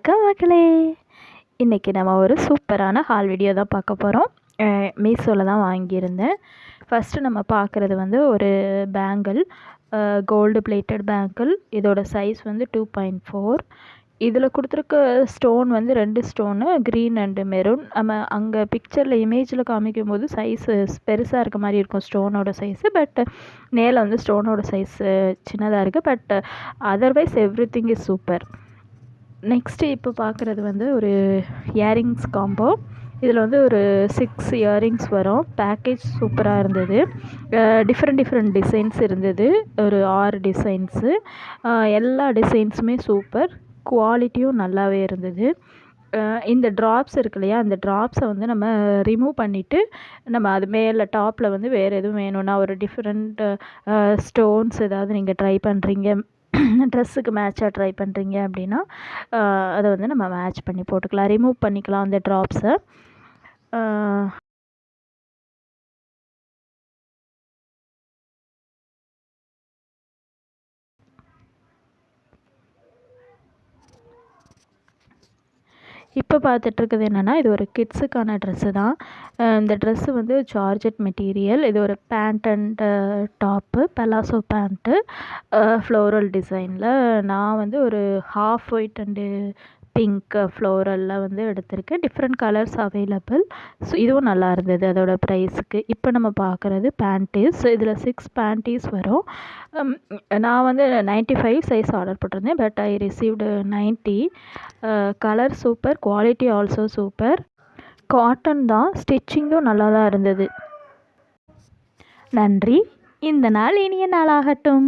வணக்கம் மக்களே. இன்றைக்கி நம்ம ஒரு சூப்பரான ஹால் வீடியோ தான் பார்க்க போகிறோம். மீஷோவில் தான் வாங்கியிருந்தேன். ஃபஸ்ட்டு நம்ம பார்க்குறது வந்து ஒரு பேங்கிள், கோல்டு பிளேட்டட் பேங்கிள். இதோட சைஸ் வந்து 2.4. இதில் கொடுத்துருக்க ஸ்டோன் வந்து 2 ஸ்டோனு, க்ரீன் அண்டு மெரூன். நம்ம அங்கே பிக்சரில் இமேஜில் காமிக்கும் போது சைஸு பெருசாக இருக்க மாதிரி இருக்கும் ஸ்டோனோட சைஸு. பட் நேரில் வந்து ஸ்டோனோட சைஸு சின்னதாக இருக்குது. But otherwise every thing is super. Next இப்போ பார்க்குறது வந்து ஒரு இயரிங்ஸ் காம்போ. இதில் வந்து ஒரு 6 இயரிங்ஸ் வரும். பேக்கேஜ் சூப்பராக இருந்தது. டிஃப்ரெண்ட் டிசைன்ஸ் இருந்தது. ஒரு 6 டிசைன்ஸு. எல்லா டிசைன்ஸுமே சூப்பர். குவாலிட்டியும் நல்லாவே இருந்தது. இந்த ட்ராப்ஸ் இருக்கு இல்லையா, அந்த ட்ராப்ஸை வந்து நம்ம ரிமூவ் பண்ணிவிட்டு நம்ம அது மேலே டாப்பில் வந்து வேறு எதுவும் வேணும்னா ஒரு டிஃப்ரெண்ட் ஸ்டோன்ஸ் ஏதாவது நீங்கள் ட்ரை பண்ணுறீங்க, ட்ரெஸ்ஸுக்கு மேட்சாக ட்ரை பண்ணுறீங்க அப்படின்னா அதை வந்து நம்ம மேட்ச் பண்ணி போட்டுக்கலாம், ரிமூவ் பண்ணிக்கலாம் அந்த ட்ராப்ஸை. இப்போ பார்த்துட்ருக்குது என்னென்னா, இது ஒரு கிட்ஸுக்கான ட்ரெஸ்ஸு தான். இந்த ட்ரெஸ்ஸு வந்து ஜார்ஜெட் மெட்டீரியல். இது ஒரு pant and top, palazzo pant, floral டிசைனில். நான் வந்து ஒரு ஹாஃப் ஒயிட் அண்டு பிங்க் ஃப்ளோரலில் வந்து எடுத்திருக்கேன். Different colours available. ஸோ இதுவும் நல்லா இருந்தது அதோட ப்ரைஸுக்கு. இப்போ நம்ம பார்க்குறது பேண்டீஸ். இதில் 6 பேண்டீஸ் வரும். நான் வந்து 95 சைஸ் ஆர்டர் போட்டிருந்தேன். But I received 90. Colour super, quality also super. Cotton தான், ஸ்டிச்சிங்கும் நல்லா தான் இருந்தது. நன்றி. இந்த நாள் இனிய நாளாகட்டும்.